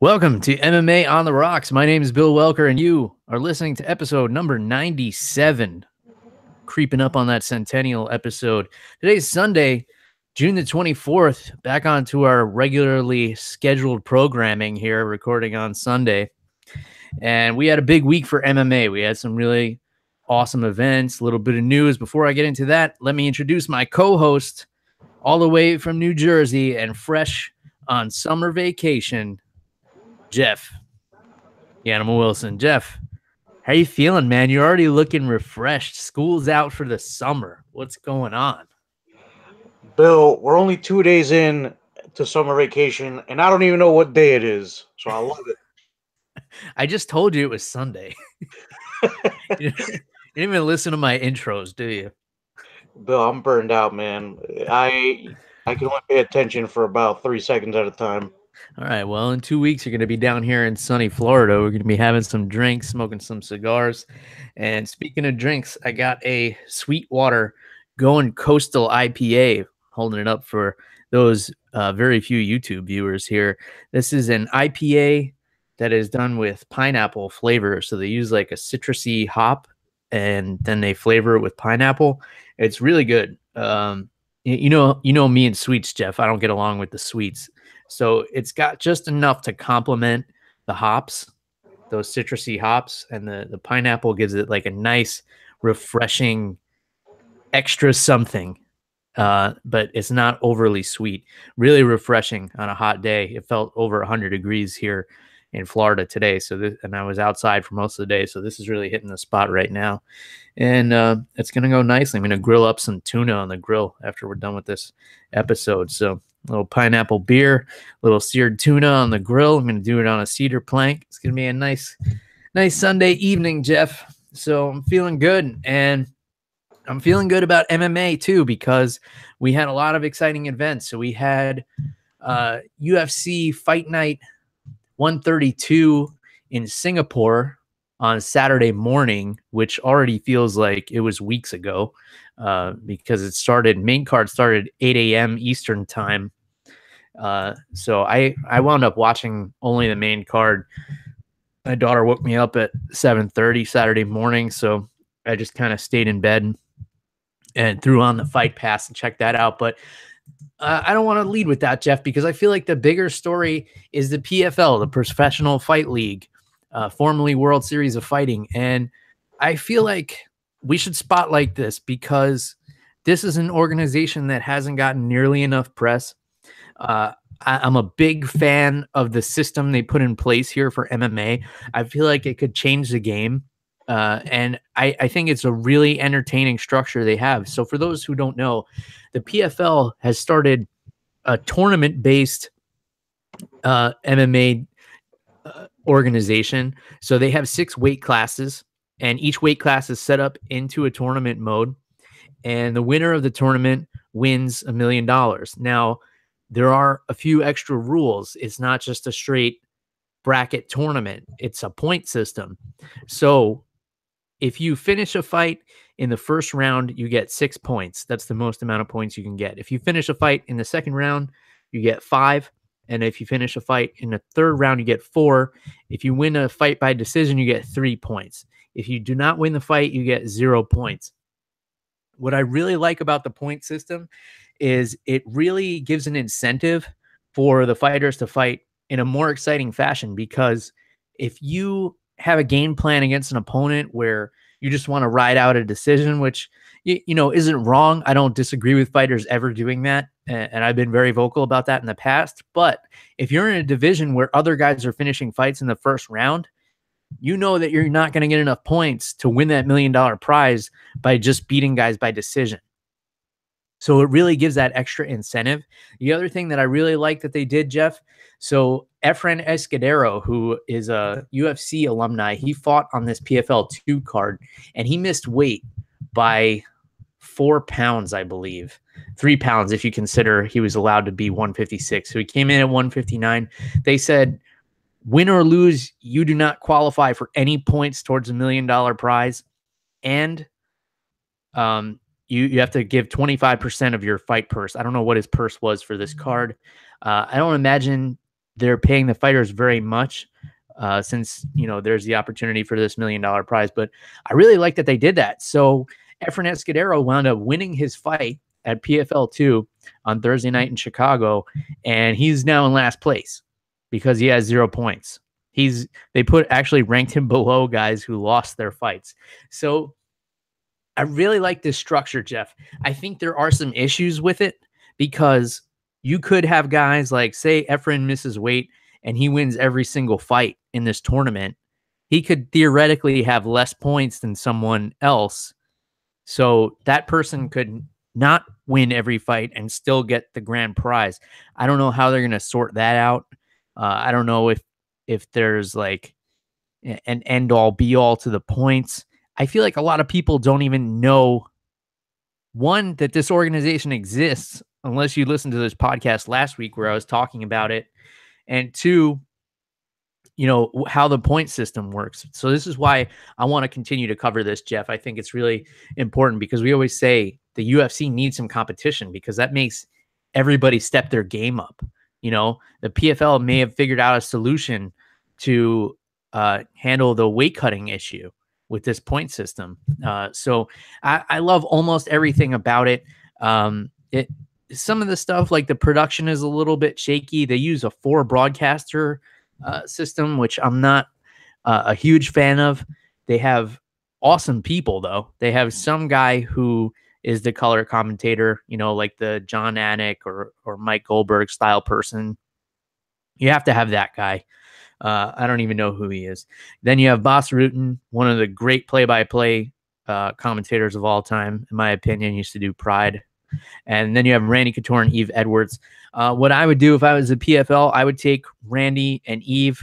Welcome to MMA on the Rocks. My name is Bill Welker, and you are listening to episode number 97. Creeping up on that centennial episode. Today's Sunday, June the 24th. Back onto our regularly scheduled programming here, recording on Sunday. And we had a big week for MMA. We had some really awesome events, a little bit of news. Before I get into that, let me introduce my co-host, all the way from New Jersey and fresh on summer vacation, Jeff, the Animal Wilson. Jeff, how you feeling, man? You're already looking refreshed. School's out for the summer. What's going on? Bill, we're only 2 days in to summer vacation, and I don't even know what day it is, so I love it. I just told you it was Sunday. You didn't even listen to my intros, do you? Bill, I'm burned out, man. I can only pay attention for about 3 seconds at a time. All right, well, in 2 weeks, you're going to be down here in sunny Florida. We're going to be having some drinks, smoking some cigars. And speaking of drinks, I got a Sweetwater Going Coastal IPA, holding it up for those very few YouTube viewers here. This is an IPA that is done with pineapple flavor. So they use like a citrusy hop, and then they flavor it with pineapple. It's really good. You know me and sweets, Jeff. I don't get along with the sweets. So it's got just enough to complement the hops, those citrusy hops, and the pineapple gives it like a nice, refreshing, extra something. But it's not overly sweet. Really refreshing on a hot day. It felt over 100 degrees here in Florida today. And I was outside for most of the day. So this is really hitting the spot right now. And it's going to go nicely. I'm going to grill up some tuna on the grill after we're done with this episode. So a little pineapple beer, a little seared tuna on the grill. I'm going to do it on a cedar plank. It's going to be a nice Sunday evening, Jeff. So I'm feeling good. And I'm feeling good about MMA too, because we had a lot of exciting events. So we had UFC Fight Night 132 in Singapore on Saturday morning, which already feels like it was weeks ago because main card started 8 a.m. Eastern time. So I wound up watching only the main card. My daughter woke me up at 7:30 Saturday morning, so I just kind of stayed in bed and threw on the Fight Pass and checked that out. But I don't want to lead with that, Jeff, because I feel like the bigger story is the PFL, the Professional Fight League, formerly World Series of Fighting. And I feel like we should spotlight this because this is an organization that hasn't gotten nearly enough press. I'm a big fan of the system they put in place here for MMA. I feel like it could change the game. And I think it's a really entertaining structure they have. So for those who don't know, the PFL has started a tournament-based MMA organization. So they have 6 weight classes, and each weight class is set up into a tournament mode. And the winner of the tournament wins $1 million. Now, there are a few extra rules. It's not just a straight bracket tournament. It's a point system. So if you finish a fight in the first round, you get 6 points. That's the most amount of points you can get. If you finish a fight in the second round, you get 5. And if you finish a fight in the third round, you get 4. If you win a fight by decision, you get 3 points. If you do not win the fight, you get 0 points. What I really like about the point system is it really gives an incentive for the fighters to fight in a more exciting fashion, because if you have a game plan against an opponent where you just want to ride out a decision, which, isn't wrong. I don't disagree with fighters ever doing that. And I've been very vocal about that in the past. But if you're in a division where other guys are finishing fights in the first round, you know that you're not going to get enough points to win that $1 million prize by just beating guys by decision. So it really gives that extra incentive. The other thing that I really like that they did, Jeff, so Efren Escudero, who is a UFC alumni, he fought on this PFL 2 card, and he missed weight by 4 pounds, I believe. 3 pounds if you consider he was allowed to be 156. So he came in at 159. They said, win or lose, you do not qualify for any points towards $1 million prize. And you have to give 25% of your fight purse. I don't know what his purse was for this card. I don't imagine they're paying the fighters very much, since, there's the opportunity for this $1 million prize. But I really like that they did that. So Efren Escudero wound up winning his fight at PFL 2 on Thursday night in Chicago, and he's now in last place because he has 0 points. They actually ranked him below guys who lost their fights. So I really like this structure, Jeff. I think there are some issues with it because you could have guys like, say, Efren misses weight and he wins every single fight in this tournament. He could theoretically have less points than someone else. So that person could not win every fight and still get the grand prize. I don't know how they're going to sort that out. I don't know if there's like an end all be all to the points. I feel like a lot of people don't even know, one, that this organization exists unless you listened to this podcast last week where I was talking about it, and two, how the point system works. So this is why I want to continue to cover this, Jeff. I think it's really important because we always say the UFC needs some competition because that makes everybody step their game up. The PFL may have figured out a solution to handle the weight cutting issue with this point system. So I love almost everything about it. Some of the stuff, like the production, is a little bit shaky. They use a 4 broadcaster system, which I'm not a huge fan of. They have awesome people, though. They have some guy who is the color commentator, like the John Anik or Mike Goldberg style person. You have to have that guy. I don't even know who he is. Then you have Bas Rutten, one of the great play-by-play commentators of all time, in my opinion. He used to do Pride. And then you have Randy Couture and Eve Edwards. What I would do if I was a PFL, I would take Randy and Eve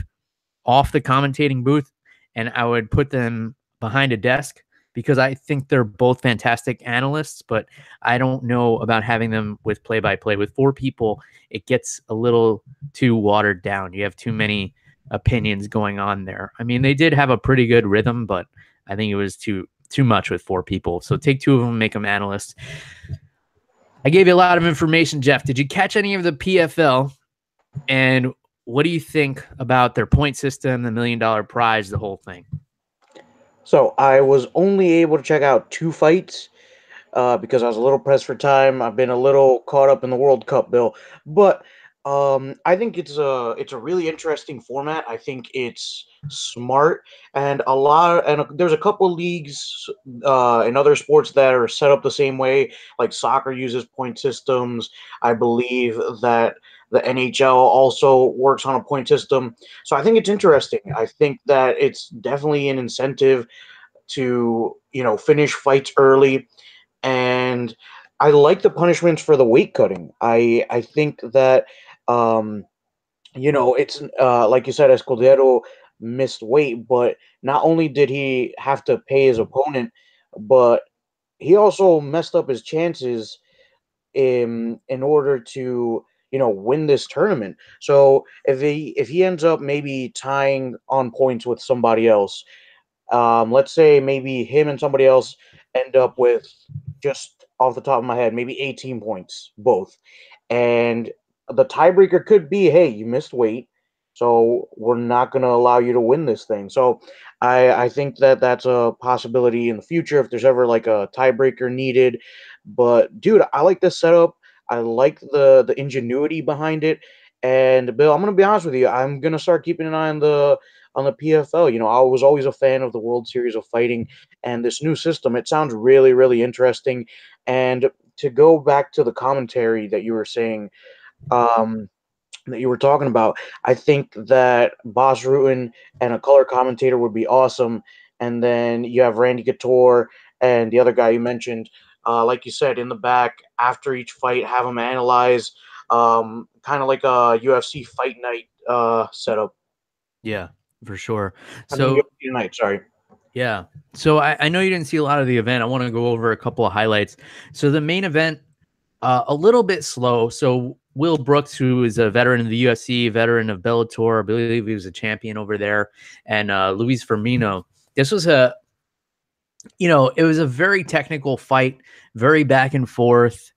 off the commentating booth and I would put them behind a desk because I think they're both fantastic analysts, but I don't know about having them with play-by-play. With 4 people, it gets a little too watered down. You have too many opinions going on there. I mean, they did have a pretty good rhythm, but I think it was too much with 4 people. So take 2 of them, make them analysts. I gave you a lot of information, Jeff. Did you catch any of the PFL? And what do you think about their point system, the $1 million prize, the whole thing? So I was only able to check out 2 fights because I was a little pressed for time. I've been a little caught up in the World Cup, Bill. But I think it's a really interesting format. I think it's smart, and there's a couple leagues in other sports that are set up the same way. Like soccer uses point systems. I believe that the NHL also works on a point system. So I think it's interesting. I think that it's definitely an incentive to finish fights early, and I like the punishments for the weight cutting. I think that um, it's like you said, Escudero missed weight, but not only did he have to pay his opponent, but he also messed up his chances in order to win this tournament. So if he ends up maybe tying on points with somebody else, let's say maybe him and somebody else end up with, just off the top of my head, maybe 18 points both. And the tiebreaker could be, hey, you missed weight, so we're not going to allow you to win this thing. So I think that that's a possibility in the future if there's ever like a tiebreaker needed. But dude, I like this setup. I like the ingenuity behind it. And Bill, I'm going to be honest with you. I'm going to start keeping an eye on the PFL. I was always a fan of the World Series of Fighting, and this new system, it sounds really, really interesting. And to go back to the commentary that you were saying, that you were talking about, I think that Bas Rutten and a color commentator would be awesome. And then you have Randy Couture and the other guy you mentioned, like you said, in the back after each fight, have them analyze, kind of like a UFC Fight Night setup. Yeah, for sure. I mean, So, UFC Night, sorry. yeah. So I know you didn't see a lot of the event. I want to go over a couple of highlights. So the main event, a little bit slow. So Will Brooks, who is a veteran of the UFC, veteran of Bellator, I believe he was a champion over there, and Luis Firmino. This was it was a very technical fight, very back and forth.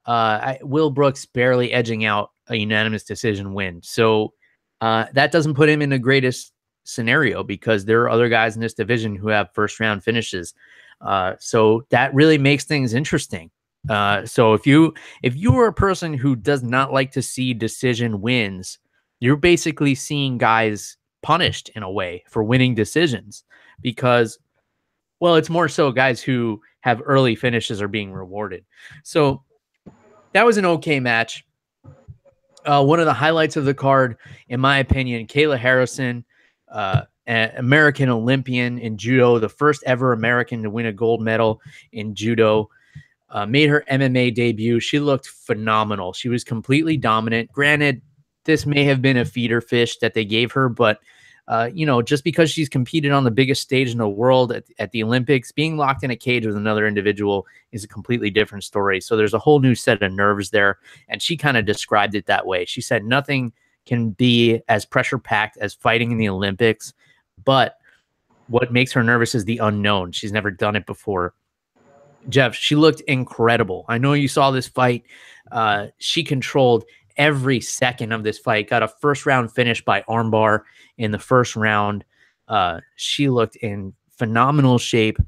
Will Brooks barely edging out a unanimous decision win. So That doesn't put him in the greatest scenario because there are other guys in this division who have first round finishes. So that really makes things interesting. So if you are a person who does not like to see decision wins, you're basically seeing guys punished in a way for winning decisions because, well, it's more so guys who have early finishes are being rewarded. So that was an okay match. One of the highlights of the card, in my opinion, Kayla Harrison, an American Olympian in judo, the first ever American to win a gold medal in judo, made her MMA debut. She looked phenomenal. She was completely dominant. Granted, this may have been a feeder fish that they gave her, but just because she's competed on the biggest stage in the world at the Olympics, being locked in a cage with another individual is a completely different story. So there's a whole new set of nerves there. And she kind of described it that way. She said nothing can be as pressure packed as fighting in the Olympics, but what makes her nervous is the unknown. She's never done it before. Jeff, she looked incredible. I know you saw this fight. She controlled every second of this fight, got a first round finish by armbar in the first round. She looked in phenomenal shape.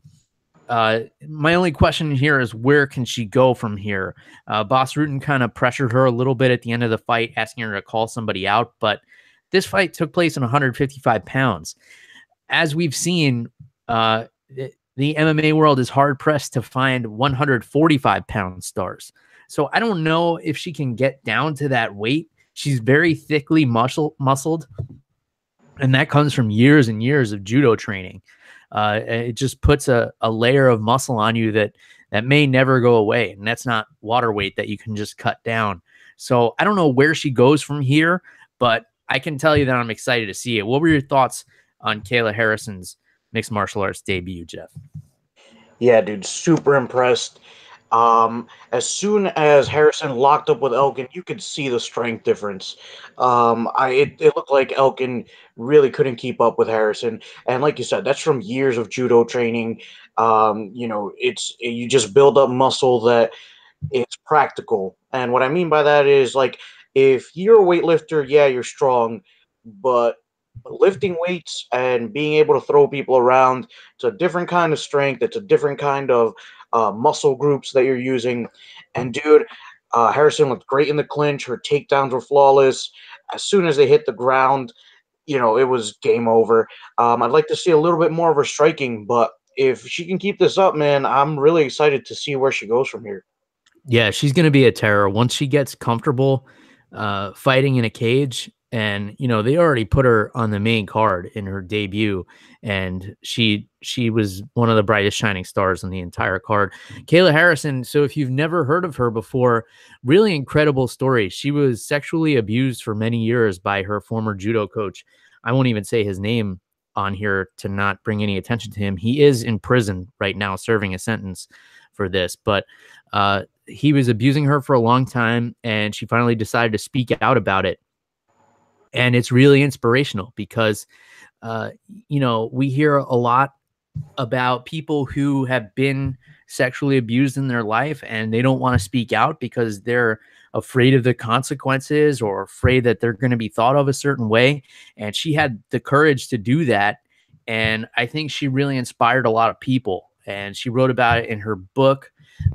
My only question here is where can she go from here? Boss Rutten kind of pressured her a little bit at the end of the fight, asking her to call somebody out. But this fight took place in 155 pounds. As we've seen, the MMA world is hard pressed to find 145-pound stars. So I don't know if she can get down to that weight. She's very thickly muscled, and that comes from years and years of judo training. It just puts a layer of muscle on you that may never go away, and that's not water weight that you can just cut down. So I don't know where she goes from here, but I can tell you that I'm excited to see it. What were your thoughts on Kayla Harrison's mixed martial arts debut, Jeff? Yeah, dude, super impressed. As soon as Harrison locked up with Elkin, you could see the strength difference. It looked like Elkin really couldn't keep up with Harrison, and like you said, that's from years of judo training. You just build up muscle that it's practical. And what I mean by that is like if you're a weightlifter, yeah, you're strong, but lifting weights and being able to throw people around, it's a different kind of strength. It's a different kind of muscle groups that you're using. And dude, Harrison looked great in the clinch. Her takedowns were flawless. As soon as they hit the ground, it was game over. I'd like to see a little bit more of her striking, but if she can keep this up, man, I'm really excited to see where she goes from here. Yeah, she's going to be a terror once she gets comfortable fighting in a cage. And they already put her on the main card in her debut, and she was one of the brightest shining stars on the entire card. Kayla Harrison. So if you've never heard of her before, really incredible story. She was sexually abused for many years by her former judo coach. I won't even say his name on here to not bring any attention to him. He is in prison right now, serving a sentence for this, but he was abusing her for a long time, and she finally decided to speak out about it. And it's really inspirational because, we hear a lot about people who have been sexually abused in their life and they don't want to speak out because they're afraid of the consequences or afraid that they're going to be thought of a certain way. And she had the courage to do that. And I think she really inspired a lot of people. And she wrote about it in her book.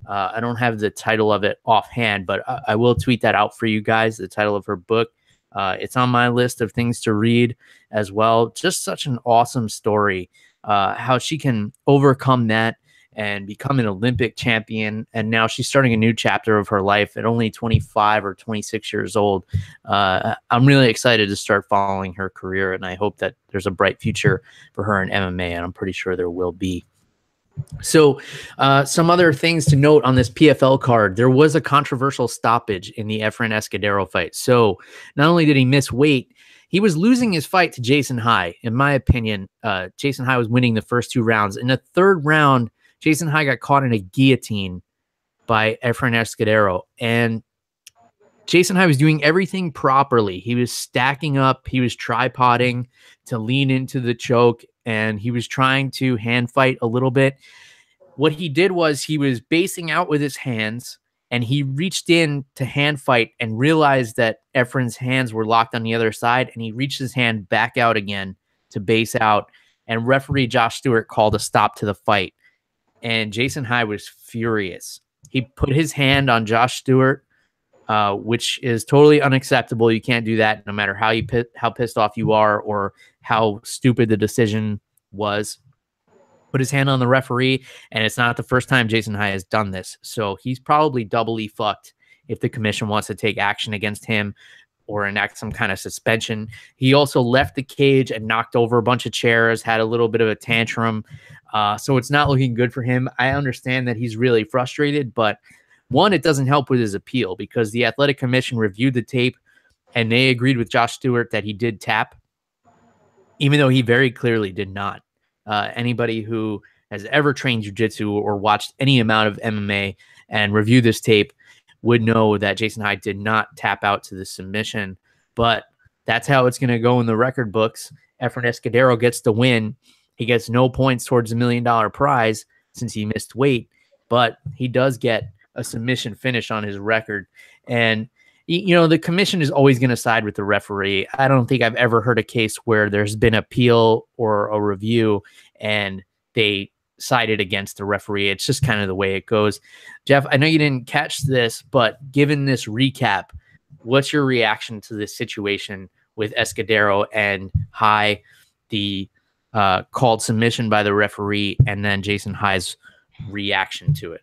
I don't have the title of it offhand, but I will tweet that out for you guys, the title of her book. It's on my list of things to read as well. Just such an awesome story, how she can overcome that and become an Olympic champion. And now she's starting a new chapter of her life at only 25 or 26 years old. I'm really excited to start following her career, and I hope that there's a bright future for her in MMA, and I'm pretty sure there will be. So some other things to note on this PFL card. There was a controversial stoppage in the Efren Escudero fight. So not only did he miss weight, he was losing his fight to Jason High. In my opinion, Jason High was winning the first two rounds. In the third round, Jason High got caught in a guillotine by Efren Escudero. And Jason High was doing everything properly. He was stacking up. He was tripoding to lean into the choke, and he was trying to hand fight a little bit. What he did was he was basing out with his hands, and he reached in to hand fight and realized that Efren's hands were locked on the other side, and he reached his hand back out again to base out, and referee Josh Stewart called a stop to the fight. And Jason High was furious. He put his hand on Josh Stewart, which is totally unacceptable. You can't do that no matter how pissed off you are or how stupid the decision was. Put his hand on the referee, and it's not the first time Jason High has done this. So he's probably doubly fucked if the commission wants to take action against him or enact some kind of suspension. He also left the cage and knocked over a bunch of chairs, had a little bit of a tantrum. So it's not looking good for him. I understand that he's really frustrated, but one, it doesn't help with his appeal because the athletic commission reviewed the tape and they agreed with Josh Stewart that he did tap, even though he very clearly did not. Anybody who has ever trained jiu-jitsu or watched any amount of MMA and reviewed this tape would know that Jason High did not tap out to the submission. But that's how it's going to go in the record books. Efren Escudero gets the win. He gets no points towards $1 million prize since he missed weight, but he does get a submission finish on his record. And, you know, the commission is always going to side with the referee. I don't think I've ever heard a case where there's been appeal or a review and they sided against the referee. It's just kind of the way it goes. Jeff, I know you didn't catch this, but given this recap, what's your reaction to this situation with Escudero and High, the called submission by the referee, and then Jason High's reaction to it?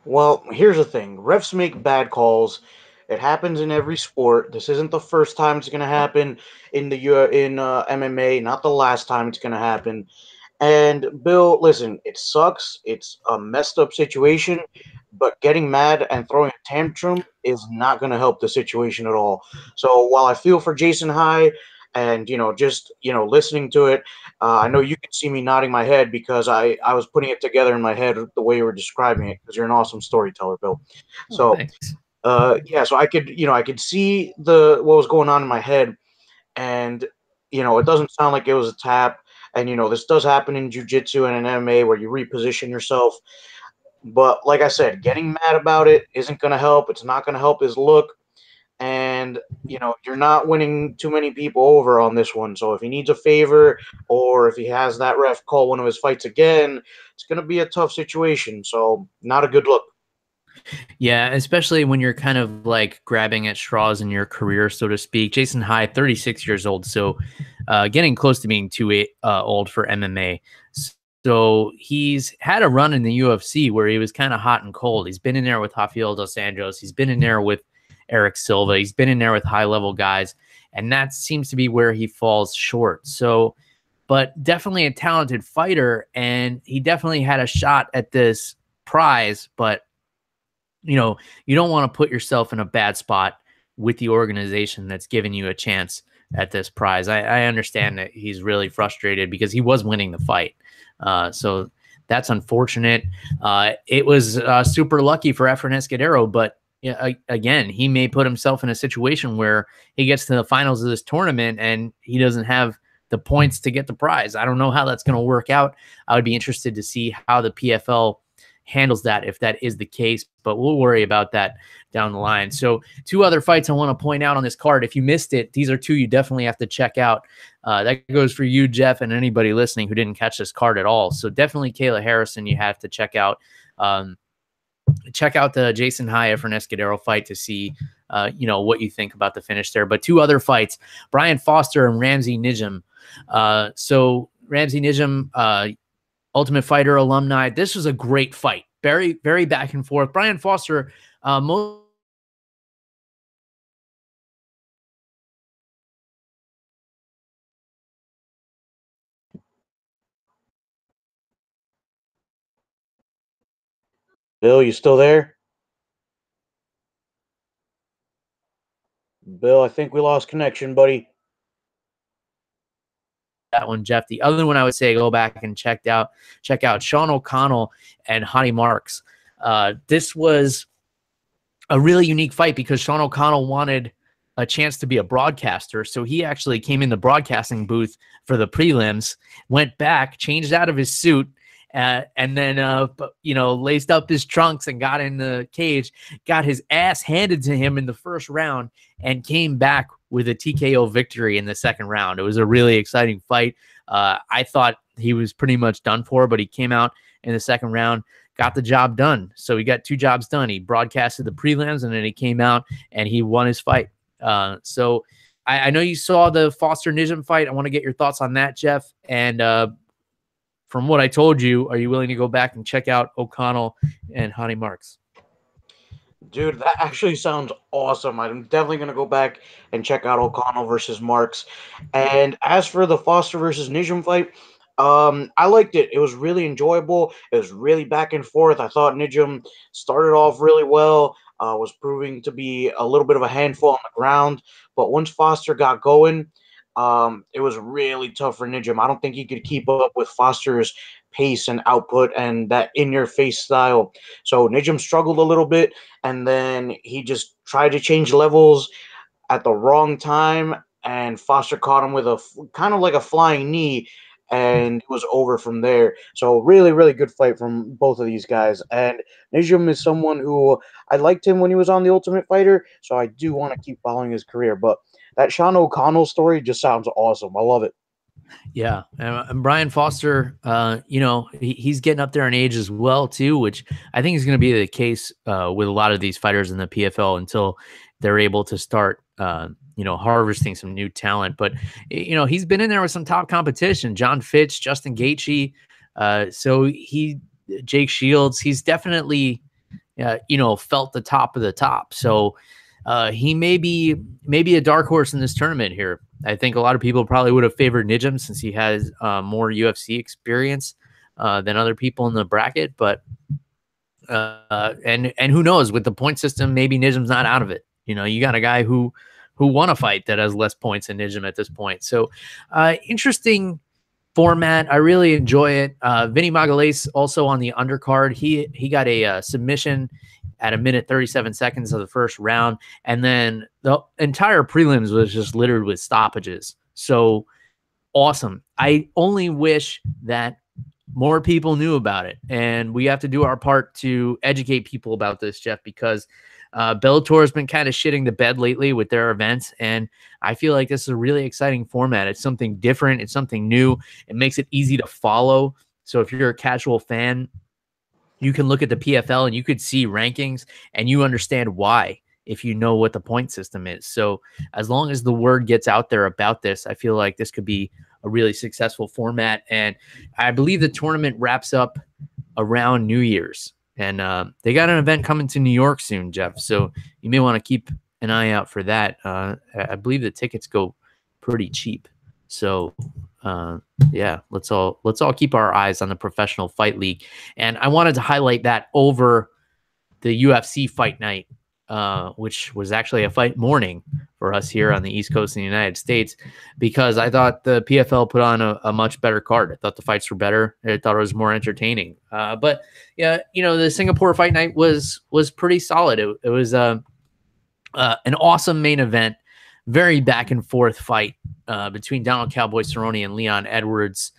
Well, here's the thing. Refs make bad calls. It happens in every sport. This isn't the first time it's going to happen in MMA, not the last time it's going to happen. And Bill, listen, it sucks. It's a messed up situation, but getting mad and throwing a tantrum is not going to help the situation at all. So while I feel for Jason High and, just, listening to it, I know you can see me nodding my head because I was putting it together in my head the way you were describing it because you're an awesome storyteller, Bill. So, so I could see what was going on in my head, and, it doesn't sound like it was a tap. And, this does happen in jiu-jitsu and in MMA where you reposition yourself. But like I said, getting mad about it isn't going to help. It's not going to help his look. And, you're not winning too many people over on this one. So if he needs a favor or if he has that ref call one of his fights again, it's going to be a tough situation. So not a good look. Yeah, especially when you're kind of like grabbing at straws in your career, so to speak. Jason High, 36 years old, so getting close to being too old for MMA. So he's had a run in the UFC where he was kind of hot and cold. He's been in there with Rafael dos Anjos. He's been in there with Eric Silva. He's been in there with high-level guys, and that seems to be where he falls short. So, but definitely a talented fighter, and he definitely had a shot at this prize, but you don't want to put yourself in a bad spot with the organization that's giving you a chance at this prize. I understand that he's really frustrated because he was winning the fight. So that's unfortunate. It was super lucky for Efren Escudero, but again, he may put himself in a situation where he gets to the finals of this tournament and he doesn't have the points to get the prize. I don't know how that's going to work out. I would be interested to see how the PFL handles that if that is the case, but we'll worry about that down the line. So two other fights I want to point out on this card. If you missed it, these are two you definitely have to check out. That goes for you, Jeff, and anybody listening who didn't catch this card at all. So definitely Kayla Harrison you have to check out. Check out the Jason High Efren Escudero fight to see what you think about the finish there. But two other fights, Brian Foster and Ramsey Nijem. So Ramsey Nijem, Ultimate Fighter alumni. This was a great fight. Very, very back and forth. Brian Foster, Bill, you still there? Bill, I think we lost connection, buddy. That one, Jeff. The other one I would say go back and check out Sean O'Connell and Hottie Marks. This was a really unique fight because Sean O'Connell wanted a chance to be a broadcaster. So he actually came in the broadcasting booth for the prelims, went back, changed out of his suit, and then laced up his trunks and got in the cage, got his ass handed to him in the first round, and came back with a TKO victory in the second round. It was a really exciting fight. I thought he was pretty much done for, but he came out in the second round, got the job done. So he got 2 jobs done. He broadcasted the prelims, and then he came out and he won his fight. So I know you saw the Foster Nijim fight. I want to get your thoughts on that, Jeff. And from what I told you, are you willing to go back and check out O'Connell and Hani Marks? Dude, that actually sounds awesome. I'm definitely going to go back and check out O'Connell versus Marks. And as for the Foster versus Nijim fight, I liked it. It was really enjoyable. It was really back and forth. I thought Nijim started off really well, was proving to be a little bit of a handful on the ground. But once Foster got going, it was really tough for Nijim. I don't think he could keep up with Foster's pace and output and that in-your-face style. So Nijim struggled a little bit, and then he just tried to change levels at the wrong time, and Foster caught him with a kind of like a flying knee, and it was over from there. So really, really good fight from both of these guys. And Nijim is someone who I liked him when he was on The Ultimate Fighter, so I do want to keep following his career. But that Sean O'Connell story just sounds awesome. I love it. Yeah, and Brian Foster, he's getting up there in age as well too, which I think is going to be the case with a lot of these fighters in the PFL until they're able to start, harvesting some new talent. But he's been in there with some top competition: John Fitch, Justin Gaethje, Jake Shields. He's definitely, felt the top of the top. So he may be a dark horse in this tournament here. I think a lot of people probably would have favored Nijim since he has more UFC experience than other people in the bracket. But and who knows, with the point system, maybe Nijim's not out of it. You got a guy who won a fight that has less points than Nijim at this point. So interesting format. I really enjoy it. Vinny Magalhaes also on the undercard. He got a submission at 1:37 of the first round, and then the entire prelims was just littered with stoppages. So awesome. I only wish that more people knew about it, and we have to do our part to educate people about this, Jeff, because Bellator has been kind of shitting the bed lately with their events, and I feel like this is a really exciting format. It's something different. It's something new. It makes it easy to follow. So if you're a casual fan, you can look at the PFL and you could see rankings and you understand why if you know what the point system is. So as long as the word gets out there about this, I feel like this could be a really successful format. And I believe the tournament wraps up around New Year's. And they got an event coming to New York soon, Jeff. So you may want to keep an eye out for that. I believe the tickets go pretty cheap. So yeah, let's all keep our eyes on the Professional Fight League. And I wanted to highlight that over the UFC Fight Night, which was actually a fight morning for us here on the East Coast in the United States, because I thought the PFL put on a much better card. I thought the fights were better. I thought it was more entertaining. But yeah, the Singapore Fight Night was pretty solid. It was an awesome main event, very back and forth fight between Donald Cowboy Cerrone and Leon Edwards.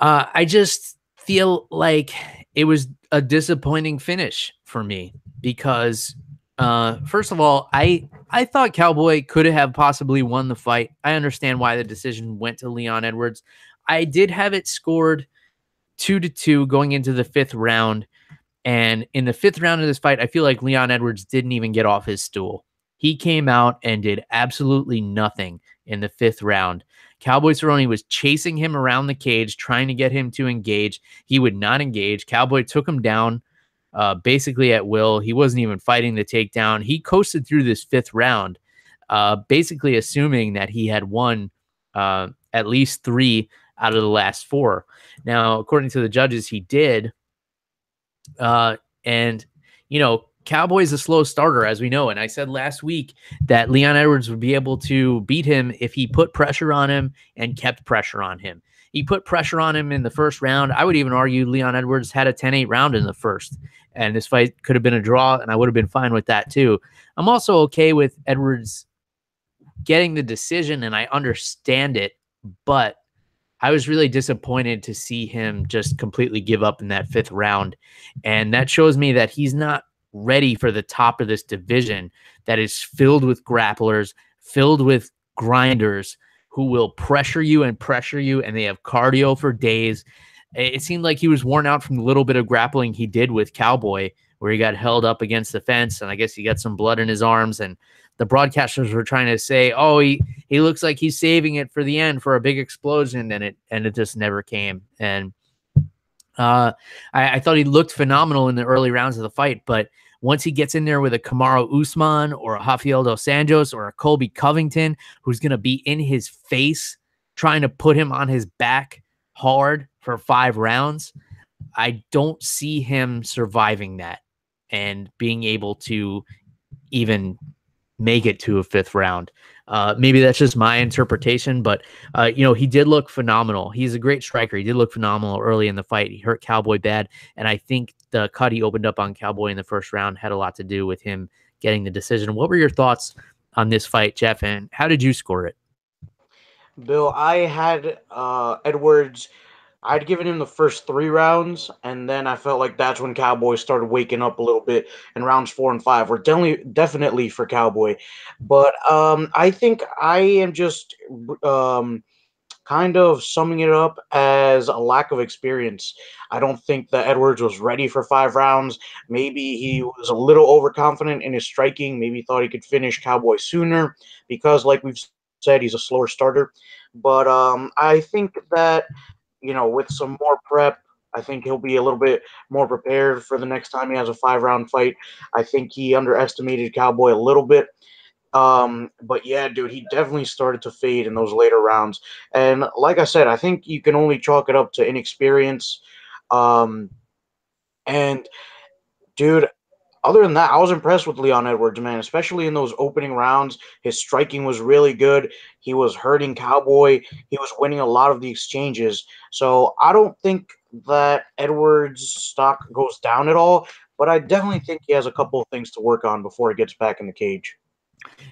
I just feel like it was a disappointing finish for me because, first of all, I thought Cowboy could have possibly won the fight. I understand why the decision went to Leon Edwards. I did have it scored 2-2 going into the 5th round. And in the 5th round of this fight, I feel like Leon Edwards didn't even get off his stool. He came out and did absolutely nothing in the 5th round. Cowboy Cerrone was chasing him around the cage, trying to get him to engage. He would not engage. Cowboy took him down basically at will. He wasn't even fighting the takedown. He coasted through this 5th round, basically assuming that he had won at least 3 out of the last 4. Now, according to the judges, he did. And, Cowboy's a slow starter, as we know. And I said last week that Leon Edwards would be able to beat him if he put pressure on him and kept pressure on him. He put pressure on him in the 1st round. I would even argue Leon Edwards had a 10-8 round in the 1st. And this fight could have been a draw, and I would have been fine with that too. I'm also okay with Edwards getting the decision, and I understand it. But I was really disappointed to see him just completely give up in that 5th round. And that shows me that he's not ready for the top of this division that is filled with grapplers, filled with grinders who will pressure you, and they have cardio for days. It seemed like he was worn out from the little bit of grappling he did with Cowboy, where he got held up against the fence, and I guess he got some blood in his arms. And the broadcasters were trying to say, "Oh, he looks like he's saving it for the end for a big explosion," and it just never came. And I thought he looked phenomenal in the early rounds of the fight, but once he gets in there with a Kamaru Usman or a Rafael dos Anjos or a Colby Covington, who's going to be in his face trying to put him on his back hard for 5 rounds, I don't see him surviving that and being able to even make it to a 5th round. Maybe that's just my interpretation, but he did look phenomenal. He's a great striker. He did look phenomenal early in the fight. He hurt Cowboy bad, and I think the cut he opened up on Cowboy in the 1st round had a lot to do with him getting the decision. What were your thoughts on this fight, Jeff, and how did you score it? Bill, I had Edwards. I'd given him the first 3 rounds, and then I felt like that's when Cowboy started waking up a little bit. And rounds 4 and 5 were definitely for Cowboy, but I think I am just um, kind of summing it up as a lack of experience. I don't think that Edwards was ready for 5 rounds. Maybe he was a little overconfident in his striking. Maybe thought he could finish Cowboy sooner because, like we've said, he's a slower starter. But I think that with some more prep, I think he'll be a little bit more prepared for the next time he has a 5 round fight. I think he underestimated Cowboy a little bit. But yeah, dude, he definitely started to fade in those later rounds. And like I said, I think you can only chalk it up to inexperience. Um, and dude, other than that, I was impressed with Leon Edwards, man, especially in those opening rounds. His striking was really good. He was hurting Cowboy. He was winning a lot of the exchanges. So I don't think that Edwards' stock goes down at all, but I definitely think he has a couple of things to work on before he gets back in the cage.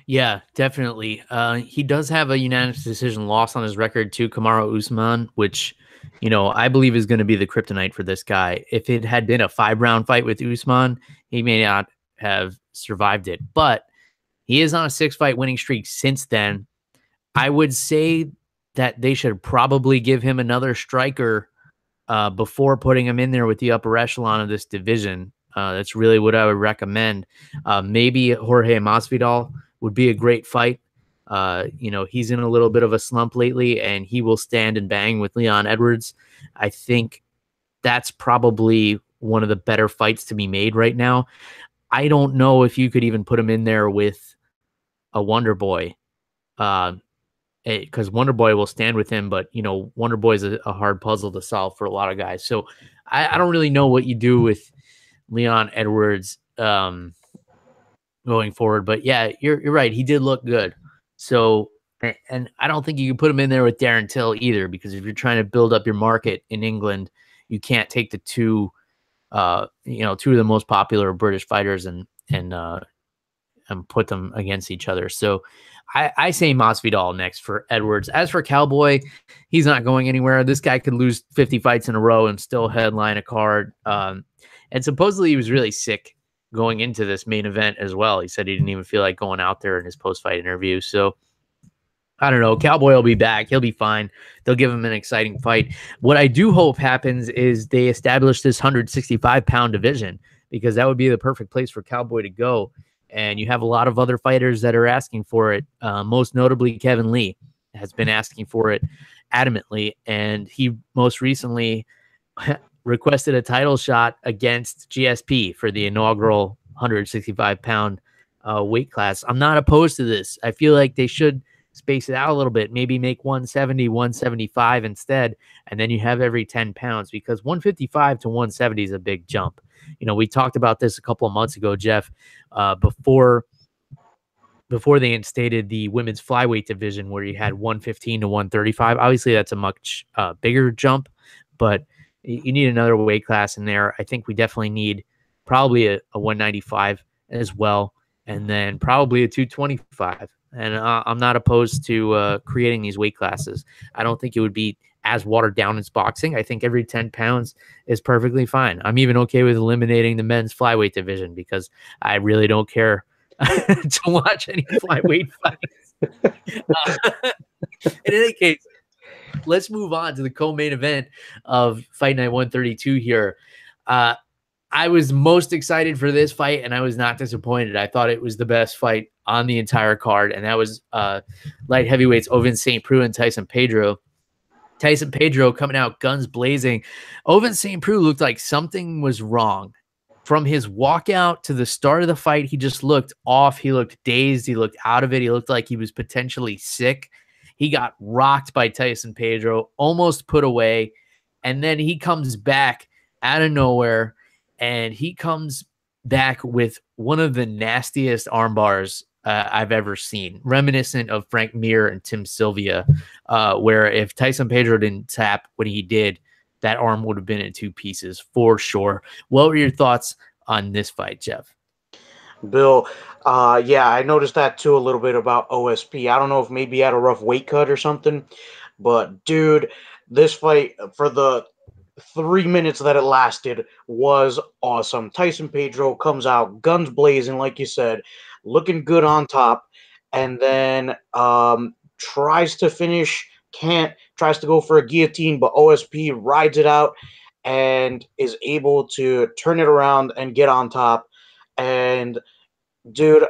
Yeah, definitely. He does have a unanimous decision loss on his record to Kamaru Usman, which, I believe is going to be the kryptonite for this guy. If it had been a 5 round fight with Usman, he may not have survived it, but he is on a 6 fight winning streak since then. I would say that they should probably give him another striker before putting him in there with the upper echelon of this division. That's really what I would recommend. Maybe Jorge Masvidal would be a great fight. He's in a little bit of a slump lately, and he will stand and bang with Leon Edwards. I think that's probably one of the better fights to be made right now. I don't know if you could even put him in there with a Wonder Boy, because Wonder Boy will stand with him, but Wonder Boy is a hard puzzle to solve for a lot of guys. So I don't really know what you do with Leon Edwards going forward, but yeah, you're right. He did look good. So, and I don't think you can put him in there with Darren Till either, because if you're trying to build up your market in England, you can't take the two of the most popular British fighters and put them against each other. So I say Masvidal next for Edwards. As for Cowboy, he's not going anywhere. This guy could lose 50 fights in a row and still headline a card. And supposedly he was really sick going into this main event as well. He said he didn't even feel like going out there in his post-fight interview. So I don't know. Cowboy will be back. He'll be fine. They'll give him an exciting fight. What I do hope happens is they establish this 165-pound division, because that would be the perfect place for Cowboy to go. And you have a lot of other fighters that are asking for it. Most notably, Kevin Lee has been asking for it adamantly. And he most recently requested a title shot against GSP for the inaugural 165-pound weight class. I'm not opposed to this. I feel like they should space it out a little bit, maybe make 170, 175 instead, and then you have every 10 pounds, because 155 to 170 is a big jump. We talked about this a couple of months ago, Jeff, before they instated the women's flyweight division, where you had 115 to 135. Obviously, that's a much bigger jump, but you need another weight class in there. I think we definitely need probably a 195 as well, and then probably a 225. And I'm not opposed to creating these weight classes. I don't think it would be as watered down as boxing. I think every 10 pounds is perfectly fine. I'm even okay with eliminating the men's flyweight division because I really don't care to watch any flyweight fights. In any case, let's move on to the co-main event of Fight Night 132 here. I was most excited for this fight, and I was not disappointed. I thought it was the best fight on the entire card, and that was light heavyweights Ovince St. Preux and Tyson Pedro. Tyson Pedro coming out guns blazing. Ovince St. Preux looked like something was wrong. From his walkout to the start of the fight, he just looked off. He looked dazed. He looked out of it. He looked like he was potentially sick. He got rocked by Tyson Pedro, almost put away, and then he comes back out of nowhere, and he comes back with one of the nastiest arm bars I've ever seen, reminiscent of Frank Mir and Tim Sylvia, where if Tyson Pedro didn't tap when he did, that arm would have been in two pieces for sure. What were your thoughts on this fight, Jeff? Bill, yeah, I noticed that too a little bit about OSP. I don't know if maybe he had a rough weight cut or something, but dude, this fight for the 3 minutes that it lasted was awesome. Tyson Pedro comes out guns blazing, like you said, looking good on top, and then tries to finish, can't, tries to go for a guillotine, but OSP rides it out and is able to turn it around and get on top. And dude,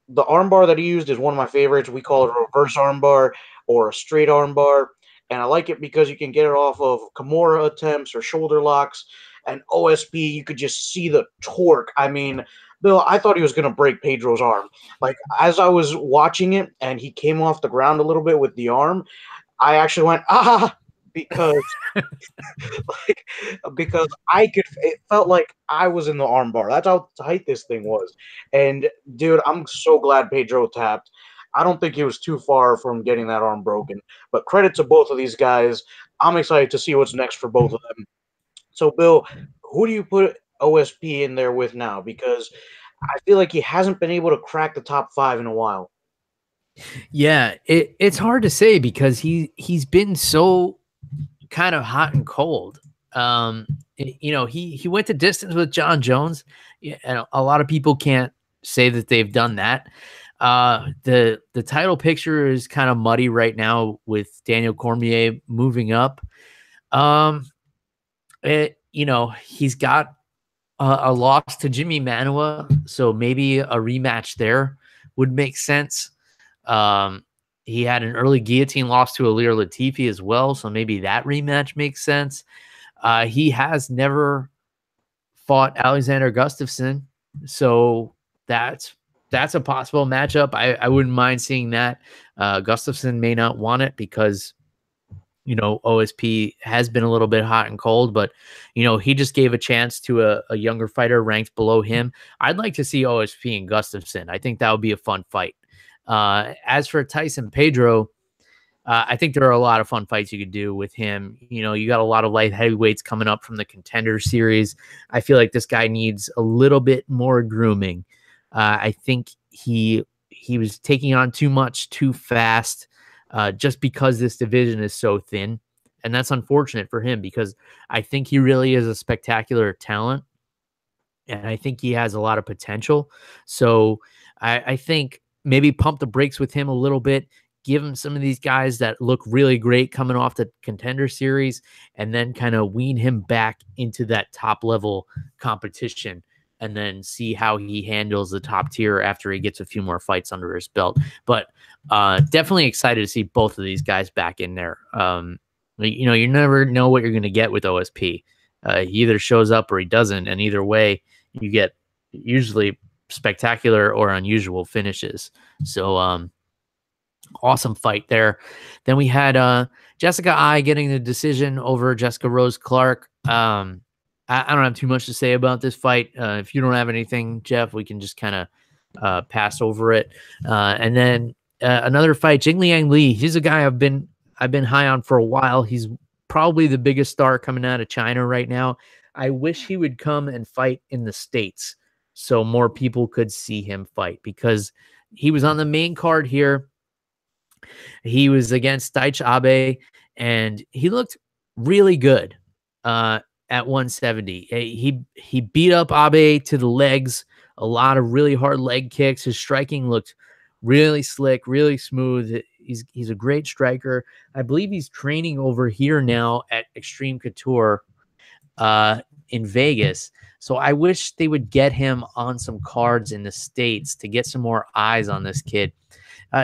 the armbar that he used is one of my favorites. We call it a reverse armbar or a straight armbar. And I like it because you can get it off of Kimura attempts or shoulder locks. And OSP, you could just see the torque. I mean, Bill, I thought he was going to break Pedro's arm. Like, as I was watching it and he came off the ground a little bit with the arm, I actually went, ah, because like, because I could, it felt like I was in the armbar. That's how tight this thing was. And dude, I'm so glad Pedro tapped. I don't think he was too far from getting that arm broken. But credit to both of these guys. I'm excited to see what's next for both of them. So, Bill, who do you put OSP in there with now? Because I feel like he hasn't been able to crack the top 5 in a while. Yeah, it's hard to say because he's been so kind of hot and cold. He went to distance with John Jones, and a lot of people can't say that they've done that. The title picture is kind of muddy right now with Daniel Cormier moving up. He's got a loss to Jimmy Manuwa, so maybe a rematch there would make sense. He had an early guillotine loss to Alir Latifi as well, so maybe that rematch makes sense. He has never fought Alexander Gustafsson, so that's a possible matchup. I wouldn't mind seeing that. Gustafsson may not want it because OSP has been a little bit hot and cold, but he just gave a chance to a younger fighter ranked below him. I'd like to see OSP and Gustafsson. I think that would be a fun fight. As for Tyson Pedro, I think there are a lot of fun fights you could do with him. You got a lot of light heavyweights coming up from the Contender Series. I feel like this guy needs a little bit more grooming. I think he was taking on too much too fast, just because this division is so thin. And that's unfortunate for him because I think he really is a spectacular talent. And I think he has a lot of potential. So I think maybe pump the brakes with him a little bit, give him some of these guys that look really great coming off the Contender Series, and then kind of wean him back into that top level competition, and then see how he handles the top tier after he gets a few more fights under his belt. But definitely excited to see both of these guys back in there. You never know what you're going to get with OSP. He either shows up or he doesn't, and either way, you get usually spectacular or unusual finishes. So awesome fight there. Then we had Jessica Ai getting the decision over Jessica Rose Clark. I don't have too much to say about this fight. If you don't have anything, Jeff, we can just kind of pass over it. And then another fight, Jingliang Li. He's a guy I've been high on for a while. He's probably the biggest star coming out of China right now. I wish he would come and fight in the States so more people could see him fight, because he was on the main card here. He was against Daichi Abe, and he looked really good at 170. He beat up Abe to the legs, a lot of really hard leg kicks. His striking looked really slick, really smooth. He's a great striker. I believe he's training over here now at Extreme Couture in Vegas. So I wish they would get him on some cards in the States to get some more eyes on this kid.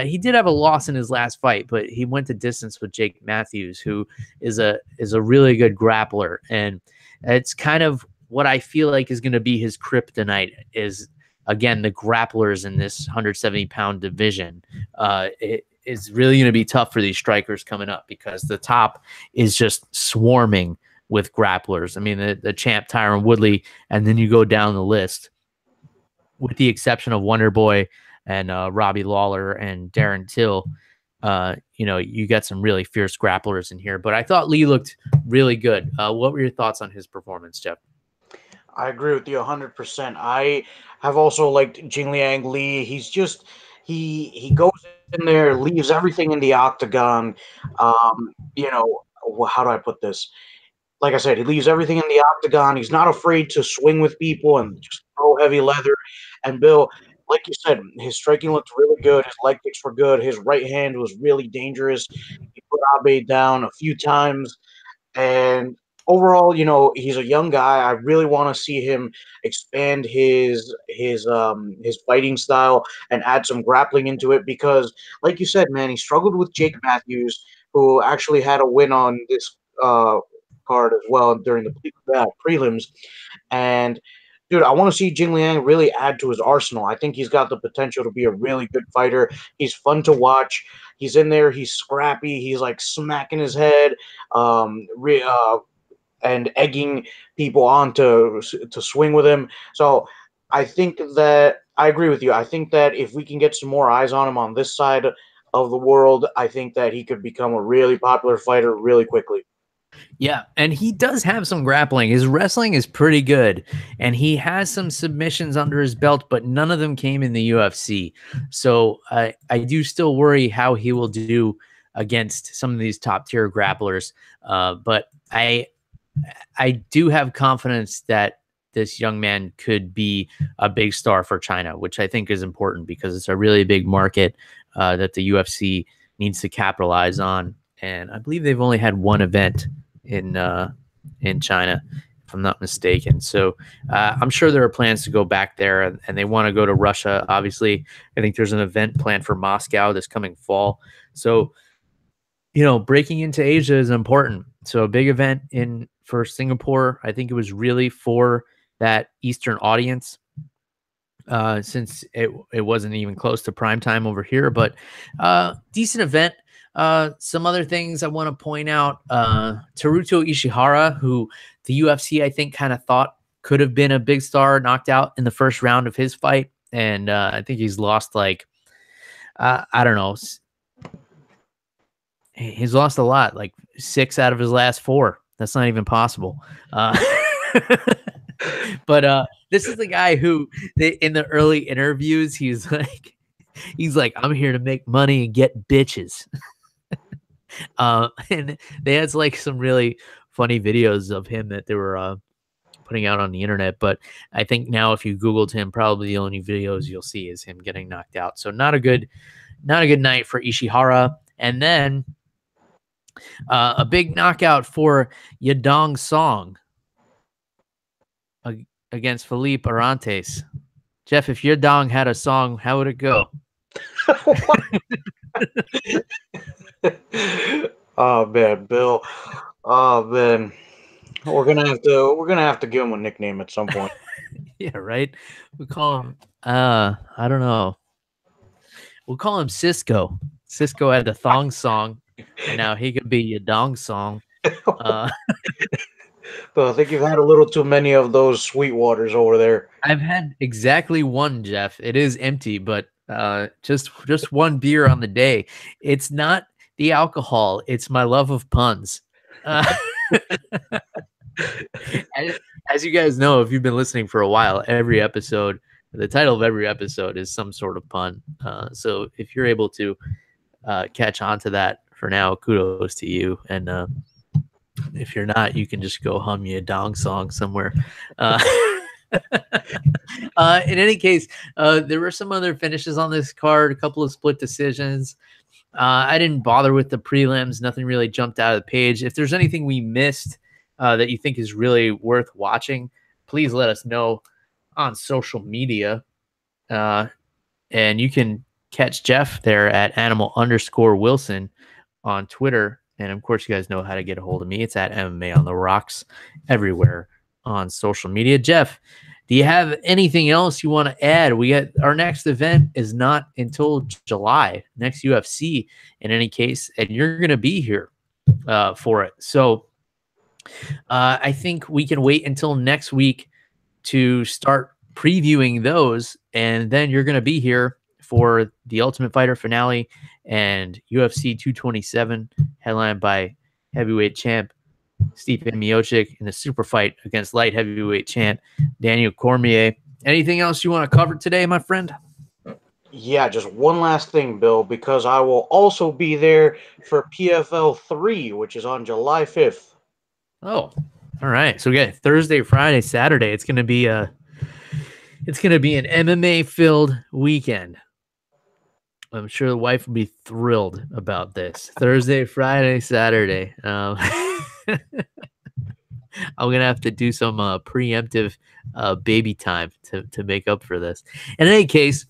He did have a loss in his last fight, but he went the distance with Jake Matthews, who is a really good grappler, and it's kind of what I feel like is going to be his kryptonite. Is again the grapplers in this 170-pound division. It is really going to be tough for these strikers coming up because the top is just swarming with grapplers. I mean, the champ Tyron Woodley, and then you go down the list, with the exception of Wonder Boy and Robbie Lawler and Darren Till. You got some really fierce grapplers in here, but I thought Lee looked really good. What were your thoughts on his performance, Jeff? I agree with you 100%. I have also liked Jingliang Li. He goes in there, leaves everything in the octagon. How do I put this? Like I said, he leaves everything in the octagon. He's not afraid to swing with people and just throw heavy leather. And Bill, like you said, his striking looked really good. His leg kicks were good. His right hand was really dangerous. He put Abe down a few times. And overall, he's a young guy. I really want to see him expand his fighting style and add some grappling into it because, like you said, man, he struggled with Jake Matthews, who actually had a win on this card as well during the prelims. And dude, I want to see Jing Liang really add to his arsenal. I think he's got the potential to be a really good fighter. He's fun to watch. He's in there. He's scrappy. He's like smacking his head, and egging people on to swing with him. So I think that I agree with you. I think that if we can get some more eyes on him on this side of the world, I think that he could become a really popular fighter really quickly. Yeah, and he does have some grappling. His wrestling is pretty good, and he has some submissions under his belt, but none of them came in the UFC. So I do still worry how he will do against some of these top tier grapplers. But I do have confidence that this young man could be a big star for China, which I think is important because it's a really big market that the UFC needs to capitalize on. And I believe they've only had one event in China, if I'm not mistaken. So I'm sure there are plans to go back there, and they want to go to Russia. Obviously, I think there's an event planned for Moscow this coming fall. So, breaking into Asia is important. So a big event for Singapore, I think it was really for that Eastern audience, since it wasn't even close to prime time over here, but decent event. Some other things I want to point out, Teruto Ishihara, who the UFC, I think, kind of thought could have been a big star, knocked out in the first round of his fight. And I think he's lost I don't know. He's lost a lot, like 6 out of his last 4. That's not even possible. But this is the guy who in the early interviews, he's like, I'm here to make money and get bitches. And they had some really funny videos of him that they were putting out on the internet. But I think now if you Googled him, probably the only videos you'll see is him getting knocked out. So not a good night for Ishihara. And then a big knockout for Yadong Song against Felipe Arantes. Jeff, if Yadong had a song, how would it go? Oh man, Bill. Oh man, we're gonna have to give him a nickname at some point. Yeah, right. We call him. I don't know. We'll call him Cisco. Cisco had the thong song, and now he could be Yadong Song. But I think you've had a little too many of those sweet waters over there. I've had exactly one, Jeff. It is empty, but just one beer on the day. It's not the alcohol, it's my love of puns. As you guys know, if you've been listening for a while, every episode The title of every episode is some sort of pun. So if you're able to catch on to that for now, kudos to you. And if you're not, you can just go hum you a Yadong song somewhere. In any case, there were some other finishes on this card, a couple of split decisions. I didn't bother with the prelims. Nothing really jumped out of the page. If there's anything we missed that you think is really worth watching, please let us know on social media. And you can catch Jeff there at animal_Wilson on Twitter. And of course, you guys know how to get a hold of me. It's at MMA on the Rocks everywhere on social media. Jeff, do you have anything else you want to add? We got our next event is not until July, next UFC in any case, and you're going to be here for it. So I think we can wait until next week to start previewing those, and then you're going to be here for the Ultimate Fighter finale and UFC 227, headlined by heavyweight champ Stipe Miocic in the super fight against light heavyweight champ Daniel Cormier. Anything else you want to cover today, my friend? Yeah, just one last thing, Bill, because I will also be there for PFL 3, which is on July 5th. Oh, all right. So we got Thursday, Friday, Saturday. It's gonna be an MMA filled weekend. I'm sure the wife will be thrilled about this. Thursday, Friday, Saturday. I'm going to have to do some preemptive baby time to make up for this. In any case,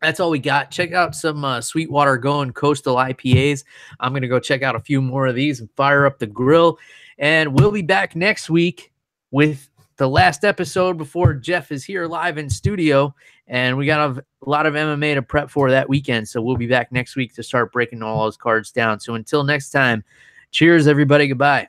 that's all we got. Check out some Sweetwater Going Coastal IPAs. I'm going to go check out a few more of these and fire up the grill. And we'll be back next week with the last episode before Jeff is here live in studio. And we got a lot of MMA to prep for that weekend. So we'll be back next week to start breaking all those cards down. So until next time, cheers, everybody. Goodbye.